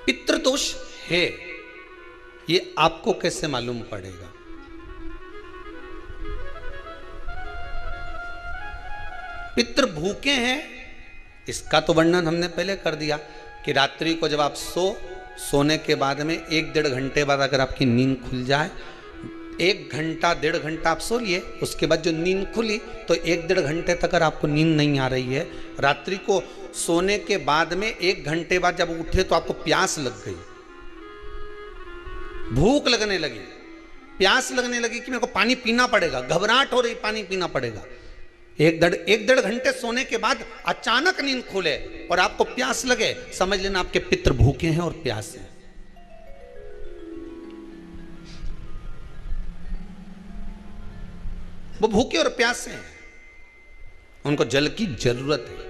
पितृदोष है ये आपको कैसे मालूम पड़ेगा? पितृ भूखे हैं इसका तो वर्णन हमने पहले कर दिया कि रात्रि को जब आप सोने के बाद में 1-1.5 घंटे बाद अगर आपकी नींद खुल जाए, 1 घंटा 1.5 घंटा आप सो लिए, उसके बाद जो नींद खुली तो 1-1.5 घंटे तक अगर आपको नींद नहीं आ रही है, रात्रि को सोने के बाद में 1 घंटे बाद जब उठे तो आपको प्यास लग गई, भूख लगने लगी, प्यास लगने लगी कि मेरे को पानी पीना पड़ेगा, घबराहट हो रही, पानी पीना पड़ेगा। 1-1.5 घंटे सोने के बाद अचानक नींद खुले और आपको प्यास लगे, समझ लेना आपके पितृ भूखे हैं और प्यास है। वो भूखे और प्यासे हैं, उनको जल की जरूरत है।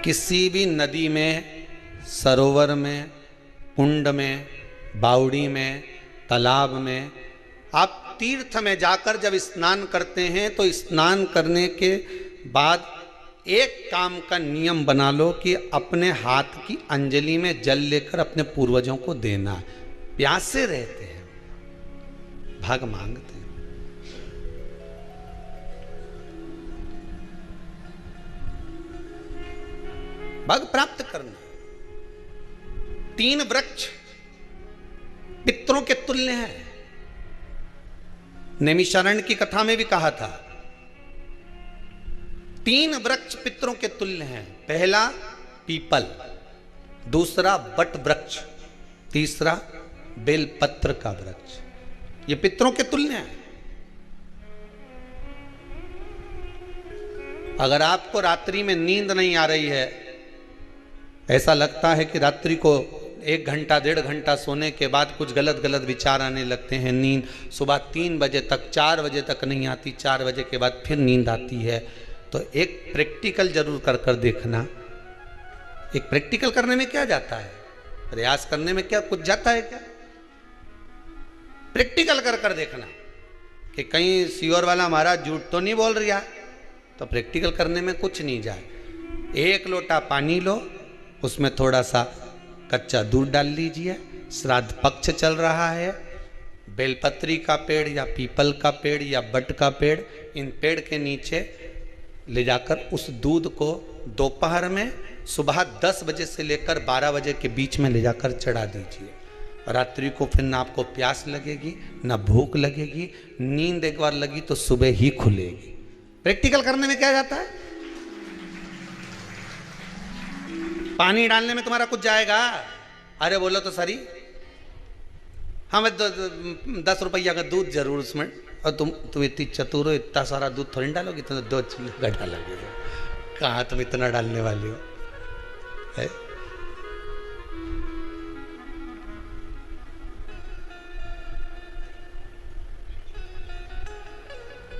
किसी भी नदी में, सरोवर में, कुंड में, बावड़ी में, तालाब में, आप तीर्थ में जाकर जब स्नान करते हैं तो स्नान करने के बाद एक काम का नियम बना लो कि अपने हाथ की अंजलि में जल लेकर अपने पूर्वजों को देना। प्यासे रहते हैं, भाग मांगते हैं। भाग प्राप्त करना। 3 वृक्ष पितरों के तुल्य हैं। नैमिषारण्य की कथा में भी कहा था 3 वृक्ष पितरों के तुल्य हैं। पहला पीपल, दूसरा बट वृक्ष, तीसरा बेलपत्र का वृक्ष। ये पितरों के तुल्य हैं। अगर आपको रात्रि में नींद नहीं आ रही है, ऐसा लगता है कि रात्रि को 1 घंटा 1.5 घंटा सोने के बाद कुछ गलत गलत विचार आने लगते हैं, नींद सुबह 3 बजे तक 4 बजे तक नहीं आती, 4 बजे के बाद फिर नींद आती है, तो एक प्रैक्टिकल जरूर कर कर देखना। एक प्रैक्टिकल करने में क्या जाता है, प्रयास करने में क्या कुछ जाता है क्या? प्रैक्टिकल कर कर देखना कि कहीं सीओर वाला महाराज झूठ तो नहीं बोल रहा, तो प्रैक्टिकल करने में कुछ नहीं जाए। 1 लोटा पानी लो, उसमें थोड़ा सा कच्चा दूध डाल लीजिए, श्राद्ध पक्ष चल रहा है, बेलपत्री का पेड़ या पीपल का पेड़ या बट का पेड़, इन पेड़ के नीचे ले जाकर उस दूध को दोपहर में सुबह 10 बजे से लेकर 12 बजे के बीच में ले जाकर चढ़ा दीजिए। रात्रि को फिर ना आपको प्यास लगेगी ना भूख लगेगी, नींद एक बार लगी तो सुबह ही खुलेगी। प्रैक्टिकल करने में क्या जाता है? पानी डालने में तुम्हारा कुछ जाएगा? अरे बोलो तो सरी, हमें 10 रुपया का दूध जरूर उसमें, और तुम इतनी चतुर हो, इतना सारा दूध थोड़ी डालोगी, तो 2 चूल्हे डालोगे। कहाँ तुम इतना डालने वाली हो है?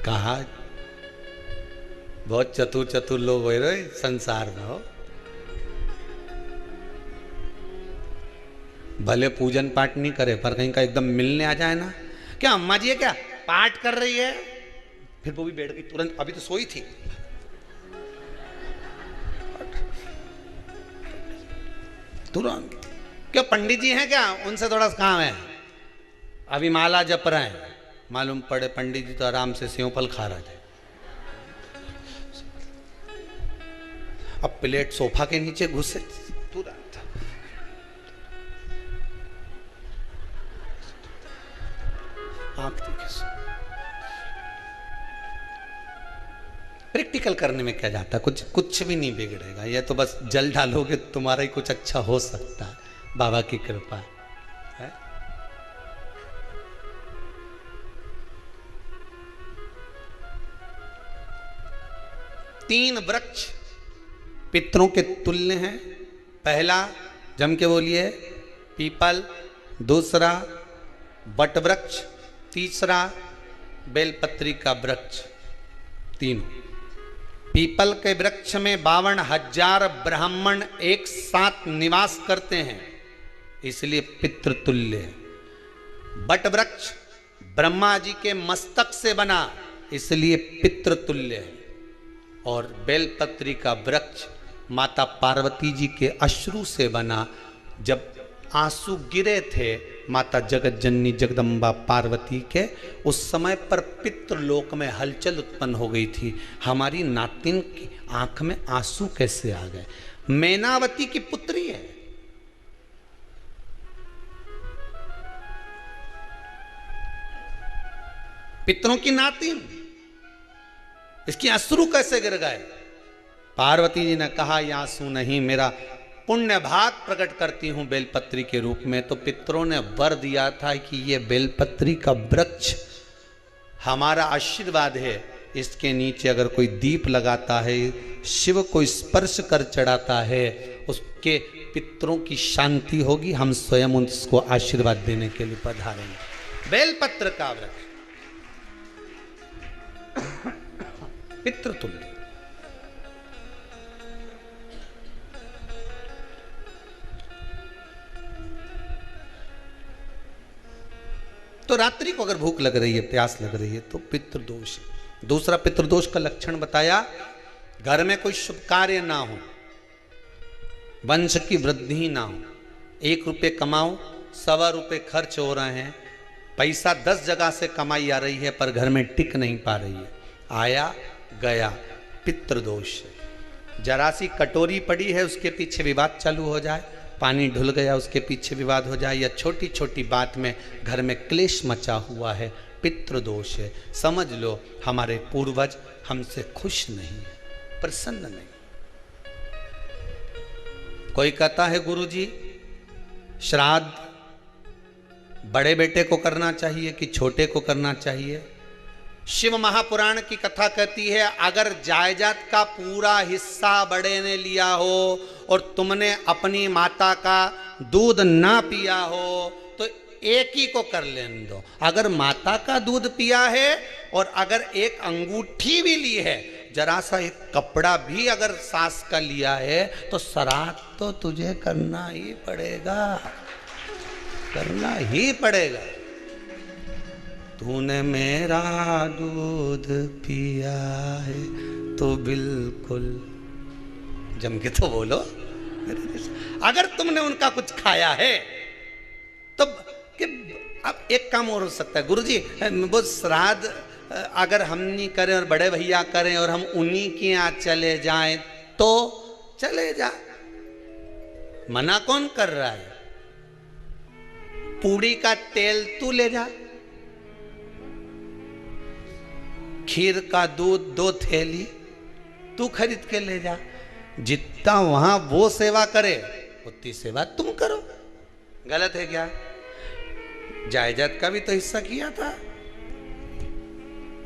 कहा बहुत चतुर चतुर लोग हो रहे संसार में हो। भले पूजन पाठ नहीं करे पर कहीं का एकदम मिलने आ जाए ना, क्या अम्मा जी है क्या पाठ कर रही है, फिर वो भी बैठ गई तुरंत, अभी तो सोई थी, तुरंत। क्या पंडित जी हैं क्या, उनसे थोड़ा काम है, अभी माला जप रहे हैं, मालूम पड़े पंडित जी तो आराम से सेव फल खा रहे थे। अब प्लेट सोफा के नीचे घुसे तुरंत। प्रैक्टिकल करने में क्या जाता, कुछ भी नहीं बिगड़ेगा। ये तो बस जल डालोगे तुम्हारा ही कुछ अच्छा हो सकता है, बाबा की कृपा है। तीन वृक्ष पितरों के तुल्य हैं। पहला जम के बोलिए पीपल, दूसरा बट वृक्ष, तीसरा बेलपत्री का वृक्ष। तीनों पीपल के वृक्ष में 52,000 ब्राह्मण एक साथ निवास करते हैं, इसलिए पितृतुल्य है। बट वृक्ष ब्रह्मा जी के मस्तक से बना, इसलिए पितृतुल्य है। और बेलपत्री का वृक्ष माता पार्वती जी के अश्रु से बना। जब आंसू गिरे थे माता जगत जननी जगदम्बा पार्वती के, उस समय पर पितृलोक में हलचल उत्पन्न हो गई थी। हमारी नातिन की आंख में आंसू कैसे आ गए? मैनावती की पुत्री है, पितरों की नातिन, इसकी अश्रु कैसे गिर गए? पार्वती जी ने कहा ये आंसू नहीं, मेरा पुण्य भाग प्रकट करती हूं बेलपत्री के रूप में। तो पितरों ने वर दिया था कि ये बेलपत्री का वृक्ष हमारा आशीर्वाद है, इसके नीचे अगर कोई दीप लगाता है, शिव को स्पर्श कर चढ़ाता है, उसके पितरों की शांति होगी। हम स्वयं उसको आशीर्वाद देने के लिए पधारेंगे। बेलपत्र का वृक्ष पितृतुल्य। तो रात्रि को अगर भूख लग रही है, प्यास लग रही है, तो पितृदोष है। दूसरा पितृदोष का लक्षण बताया, घर में कोई शुभ कार्य ना हो, वंश की वृद्धि ना हो। 1 रुपये कमाओ, 1.25 रुपये खर्च हो रहे हैं, पैसा 10 जगह से कमाई आ रही है पर घर में टिक नहीं पा रही है, आया गया, पितृदोष है। जरा सी कटोरी पड़ी है, उसके पीछे विवाद चालू हो जाए, पानी ढुल गया उसके पीछे विवाद हो जाए, या छोटी छोटी बात में घर में क्लेश मचा हुआ है, पितृदोष है। समझ लो हमारे पूर्वज हमसे खुश नहीं है, प्रसन्न नहीं। कोई कहता है गुरुजी श्राद्ध बड़े बेटे को करना चाहिए कि छोटे को करना चाहिए? शिव महापुराण की कथा कहती है, अगर जायदाद का पूरा हिस्सा बड़े ने लिया हो और तुमने अपनी माता का दूध ना पिया हो तो एक ही को कर लेने दो। अगर माता का दूध पिया है और अगर एक अंगूठी भी ली है, जरा सा एक कपड़ा भी अगर सास का लिया है, तो श्राद्ध तो तुझे करना ही पड़ेगा, करना ही पड़ेगा। तूने मेरा दूध पिया है तो बिल्कुल जम के तो बोलो। अगर तुमने उनका कुछ खाया है तो अब एक काम और हो सकता है, गुरुजी वो श्राद्ध अगर हम नहीं करें और बड़े भैया करें और हम उन्हीं के यहाँ चले जाएं तो चले जा, मना कौन कर रहा है? पूड़ी का तेल तू ले जा, खीर का दूध 2 थैली तू खरीद के ले जा। जितना वहां वो सेवा करे उतनी सेवा तुम करो। गलत है क्या? जायदाद का भी तो हिस्सा किया था।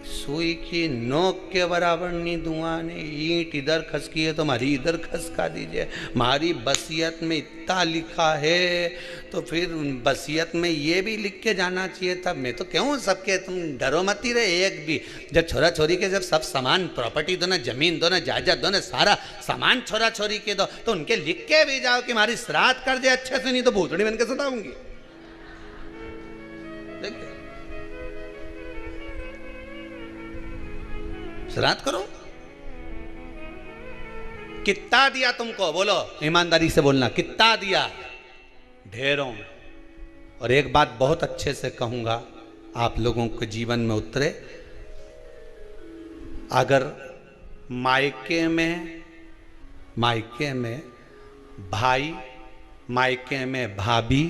सुई की नोक के बराबर नहीं दुआ ने, ईंट इधर खसकी है तो हमारी इधर खसका दीजिए। हमारी बसियत में इतना लिखा है तो फिर बसियत में ये भी लिख के जाना चाहिए था। मैं तो क्यों सबके, तुम डरो मत ही रहे एक भी। जब छोरा छोरी के जब सब सामान, प्रॉपर्टी दो ना, जमीन दो ना, जायदाद दो ना, सारा सामान छोरा छोरी के दो, तो उनके लिख के भी जाओ कि हमारी श्राद्ध कर दे अच्छे से, नहीं तो भूतड़ी बन के सताऊंगी। देखिए श्राद्ध करो। कितना दिया तुमको? बोलो ईमानदारी से बोलना, कितना दिया? ढेरों। और एक बात बहुत अच्छे से कहूंगा, आप लोगों के जीवन में उतरे। अगर मायके में भाई, मायके में भाभी,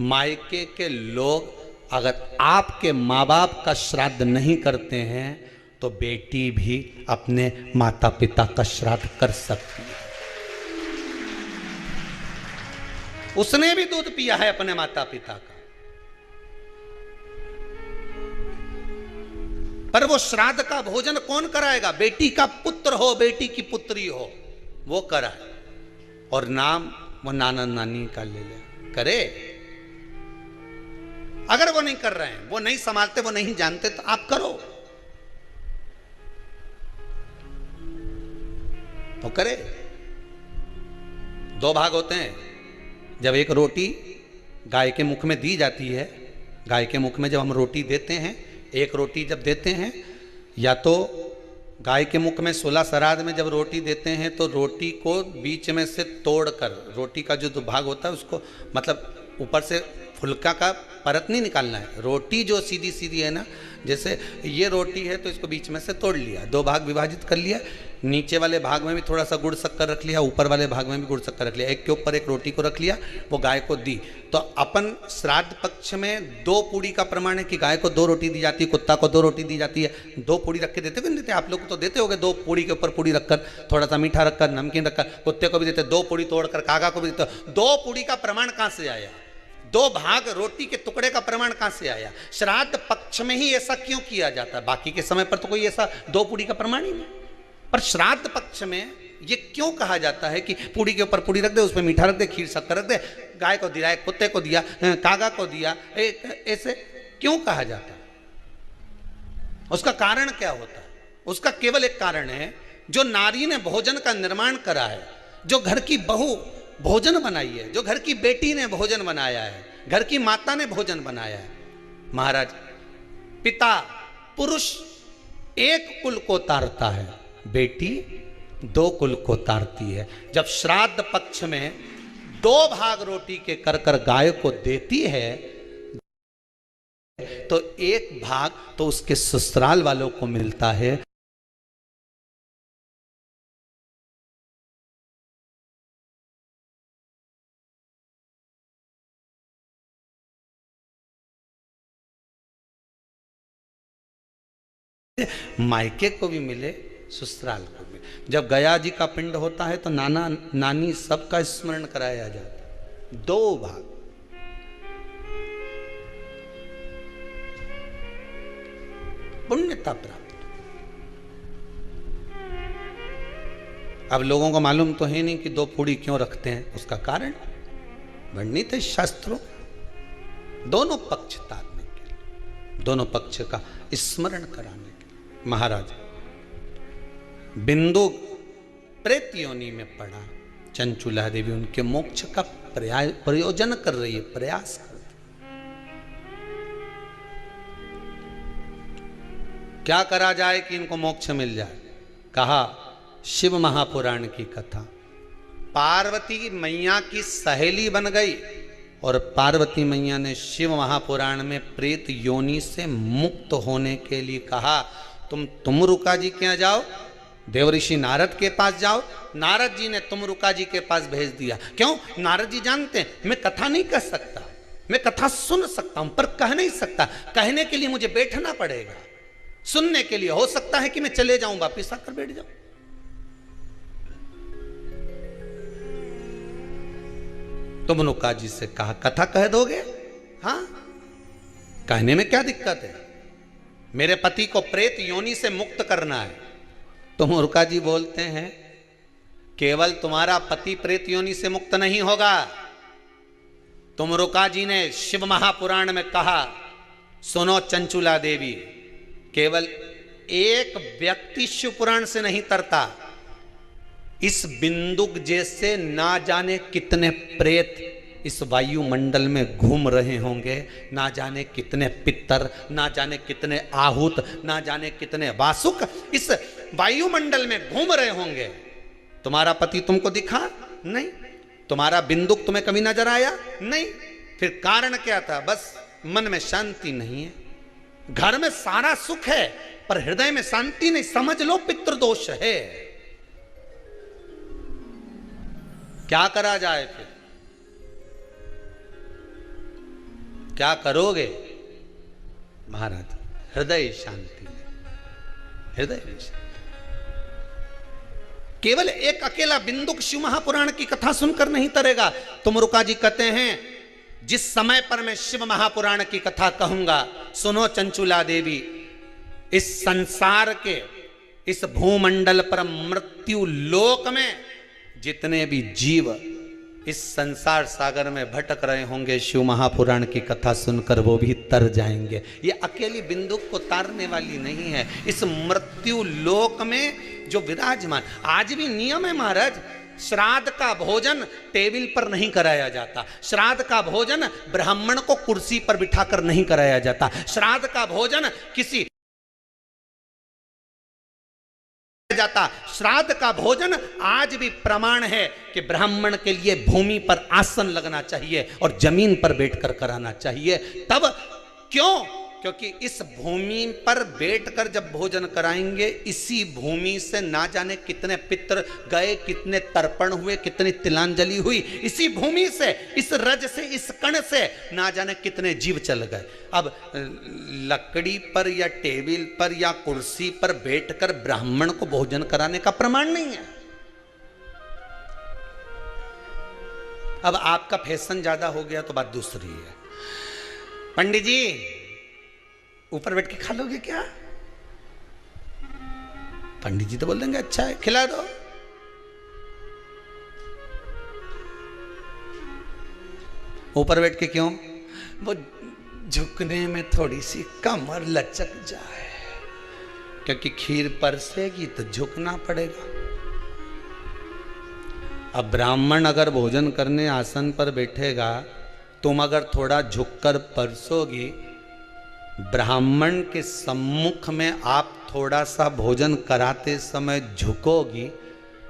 मायके के लोग अगर आपके माँ बाप का श्राद्ध नहीं करते हैं तो बेटी भी अपने माता पिता का श्राद्ध कर सकती है। उसने भी दूध पिया है अपने माता पिता का, पर वो श्राद्ध का भोजन कौन कराएगा? बेटी का पुत्र हो, बेटी की पुत्री हो, वो कराए। और नाम वो नाना नानी का ले ले, करे। अगर वो नहीं कर रहे हैं, वो नहीं संभालते, वो नहीं जानते, तो आप करो तो करे। 2 भाग होते हैं। जब एक रोटी गाय के मुख में दी जाती है गाय के मुख में जब हम रोटी देते हैं, एक रोटी जब देते हैं, या तो गाय के मुख में 16 श्राद्ध में जब रोटी देते हैं तो रोटी को बीच में से तोड़कर, रोटी का जो भाग होता है उसको, मतलब ऊपर से फुलका का परत नहीं निकालना है, रोटी जो सीधी सीधी है ना, जैसे ये रोटी है तो इसको बीच में से तोड़ लिया, 2 भाग विभाजित कर लिया, नीचे वाले भाग में भी थोड़ा सा गुड़ शक्कर रख लिया, ऊपर वाले भाग में भी गुड़ शक्कर रख लिया, एक के ऊपर एक रोटी को रख लिया, वो गाय को दी। तो अपन श्राद्ध पक्ष में 2 पूड़ी का प्रमाण है कि गाय को 2 रोटी दी जाती है, कुत्ता को 2 रोटी दी जाती है। 2 पूड़ी रख के देते, देते आप लोग तो देते होगे, 2 पूड़ी के ऊपर पूड़ी रखकर, थोड़ा सा मीठा रखकर, नमकीन रखकर, कुत्ते को भी देते, 2 पूड़ी तोड़कर कागा को भी देते। 2 पूड़ी का प्रमाण कहाँ से आया? 2 भाग रोटी के टुकड़े का प्रमाण कहां से आया? श्राद्ध पक्ष में ही ऐसा क्यों किया जाता है? बाकी के समय पर तो कोई ऐसा 2 पूड़ी का प्रमाण ही नहीं, पर श्राद्ध पक्ष में ये क्यों कहा जाता है कि पूड़ी के ऊपर पूड़ी रख दे, उसमें मीठा रख दे, खीर शक्कर रख दे, गाय को दिया, कुत्ते को दिया, कागा को दिया, ऐसे क्यों कहा जाता है? उसका कारण क्या होता है? उसका केवल एक कारण है, जो नारी ने भोजन का निर्माण करा है, जो घर की बहू भोजन बनाई है, जो घर की बेटी ने भोजन बनाया है, घर की माता ने भोजन बनाया है। महाराज, पिता पुरुष एक कुल को तारता है, बेटी 2 कुल को तारती है। जब श्राद्ध पक्ष में 2 भाग रोटी के कर कर गाय को देती है तो 1 भाग तो उसके ससुराल वालों को मिलता है। मायके को भी मिले, ससुराल को भी। जब गया जी का पिंड होता है तो नाना नानी सबका स्मरण कराया जाता है। 2 भाग, पुण्यता प्राप्त। अब लोगों को मालूम तो है नहीं कि 2 पूड़ी क्यों रखते हैं, उसका कारण वर्णित है शास्त्रों। दोनों पक्ष तारने के लिए, दोनों पक्ष का स्मरण कराने के लिए। महाराज, बिंदु प्रेत योनि में पड़ा, चंचुला देवी उनके मोक्ष का प्रयोजन कर रही है, प्रयास कर रही। क्या करा जाए कि इनको मोक्ष मिल जाए? कहा शिव महापुराण की कथा। पार्वती मैया की सहेली बन गई और पार्वती मैया ने शिव महापुराण में प्रेत योनि से मुक्त होने के लिए कहा, तुम रुका जी के यहाँ जाओ, देवऋषि नारद के पास जाओ। नारद जी ने तुमरुका जी के पास भेज दिया। क्यों? नारद जी जानते हैं मैं कथा नहीं कह सकता, मैं कथा सुन सकता हूं पर कह नहीं सकता। कहने के लिए मुझे बैठना पड़ेगा, सुनने के लिए हो सकता है कि मैं चले जाऊं, वापिस आकर बैठ जाऊं। तुमरुका जी से कहा कथा कह दोगे? हाँ, कहने में क्या दिक्कत है, मेरे पति को प्रेत योनि से मुक्त करना है। तुमरुका जी बोलते हैं केवल तुम्हारा पति प्रेत योनि से मुक्त नहीं होगा। तुमरुका जी ने शिव महापुराण में कहा, सुनो चंचुला देवी, केवल एक व्यक्ति शिव पुराण से नहीं तरता, इस बिंदुक जैसे ना जाने कितने प्रेत इस वायुमंडल में घूम रहे होंगे, ना जाने कितने पितर, ना जाने कितने आहूत, ना जाने कितने वासुक इस वायुमंडल में घूम रहे होंगे। तुम्हारा पति तुमको दिखा नहीं, तुम्हारा बिंदुक तुम्हें कभी नजर आया नहीं, फिर कारण क्या था? बस मन में शांति नहीं है। घर में सारा सुख है पर हृदय में शांति नहीं, समझ लो पितृदोष है। क्या करा जाए फिर? क्या करोगे? महाराज, हृदय शांति, हृदय में शांति। केवल एक अकेला बिंदुक शिव महापुराण की कथा सुनकर नहीं तरेगा। तुमरुका जी कहते हैं जिस समय पर मैं शिव महापुराण की कथा कहूंगा, सुनो चंचुला देवी, इस संसार के इस भूमंडल पर मृत्यु लोक में जितने भी जीव इस संसार सागर में भटक रहे होंगे, शिव महापुराण की कथा सुनकर वो भी तर जाएंगे। ये अकेली बिंदुक को तारने वाली नहीं है, इस मृत्यु लोक में जो विराजमान। आज भी नियम है महाराज, श्राद्ध का भोजन टेबल पर नहीं कराया जाता। श्राद्ध का भोजन ब्राह्मण को कुर्सी पर बिठाकर नहीं कराया जाता। श्राद्ध का भोजन किसी जाता। श्राद्ध का भोजन आज भी प्रमाण है कि ब्राह्मण के लिए भूमि पर आसन लगना चाहिए और जमीन पर बैठकर कराना चाहिए। तब क्यों? क्योंकि इस भूमि पर बैठकर जब भोजन कराएंगे, इसी भूमि से ना जाने कितने पितृ गए, कितने तर्पण हुए, कितनी तिलांजलि हुई। इसी भूमि से, इस रज से, इस कण से ना जाने कितने जीव चल गए। अब लकड़ी पर या टेबल पर या कुर्सी पर बैठकर ब्राह्मण को भोजन कराने का प्रमाण नहीं है। अब आपका फैशन ज्यादा हो गया तो बात दूसरी है। पंडित जी ऊपर बैठ के खा लोगे क्या? पंडित जी तो बोल देंगे अच्छा है खिला दो। ऊपर बैठ के क्यों? वो झुकने में थोड़ी सी कमर लचक जाए, क्योंकि खीर परसेगी तो झुकना पड़ेगा। अब ब्राह्मण अगर भोजन करने आसन पर बैठेगा, तुम अगर थोड़ा झुककर परसोगी, ब्राह्मण के सम्मुख में आप थोड़ा सा भोजन कराते समय झुकोगी।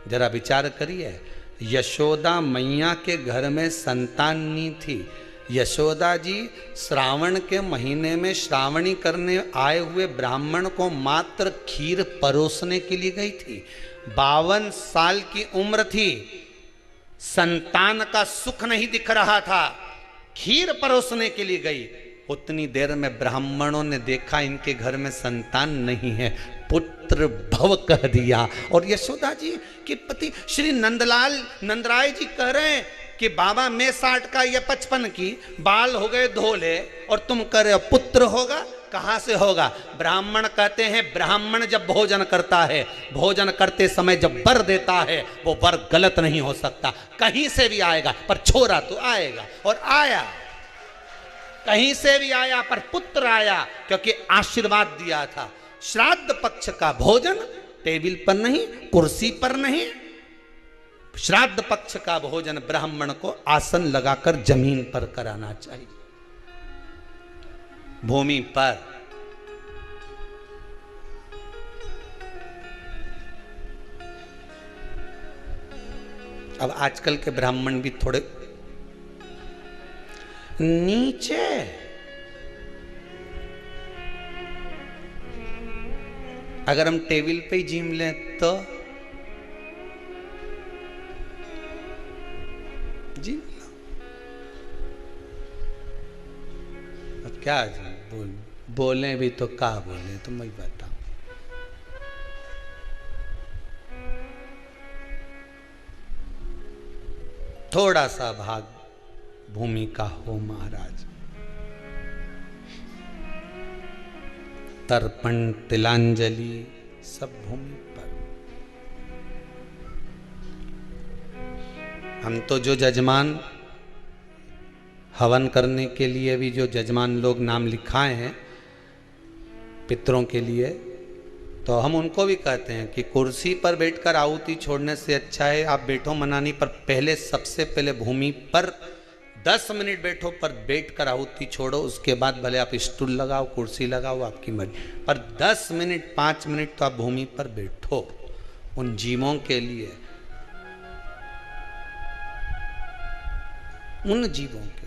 जरा विचार करिए, यशोदा मैया के घर में संतान नहीं थी। यशोदा जी श्रावण के महीने में श्रावणी करने आए हुए ब्राह्मण को मात्र खीर परोसने के लिए गई थी। 52 साल की उम्र थी, संतान का सुख नहीं दिख रहा था, खीर परोसने के लिए गई। उतनी देर में ब्राह्मणों ने देखा इनके घर में संतान नहीं है, पुत्र भव कह दिया। और यशोदा जी के पति श्री नंदराय जी कह रहे हैं कि बाबा मैं 60 का या 55 की, बाल हो गए धोले और तुम कह रहे हो पुत्र होगा। कहां से होगा? ब्राह्मण कहते हैं ब्राह्मण जब भोजन करता है, भोजन करते समय जब वर देता है, वो वर गलत नहीं हो सकता, कहीं से भी आएगा, पर छोरा तो आएगा। और आया, कहीं से भी आया, पर पुत्र आया, क्योंकि आशीर्वाद दिया था। श्राद्ध पक्ष का भोजन टेबल पर नहीं, कुर्सी पर नहीं, श्राद्ध पक्ष का भोजन ब्राह्मण को आसन लगाकर जमीन पर कराना चाहिए, भूमि पर। अब आजकल के ब्राह्मण भी थोड़े नीचे, अगर हम टेबल पे ही जिम लें तो जी अब क्या बोले भी तो क्या बोले, तो मैं बताऊं। थोड़ा सा भाग भूमि का हो महाराज। तर्पण तिलांजलि सब भूमि पर। हम तो जो जजमान हवन करने के लिए भी जो जजमान लोग नाम लिखाए हैं पितरों के लिए, तो हम उनको भी कहते हैं कि कुर्सी पर बैठकर आहुति छोड़ने से अच्छा है आप बैठो मनानी पर, पहले सबसे पहले भूमि पर 10 मिनट बैठो, पर बैठकर आहुति छोड़ो। उसके बाद भले आप स्टूल लगाओ, कुर्सी लगाओ, आपकी मर्जी, पर 10 मिनट 5 मिनट तो आप भूमि पर बैठो उन जीवों के लिए, उन जीवों के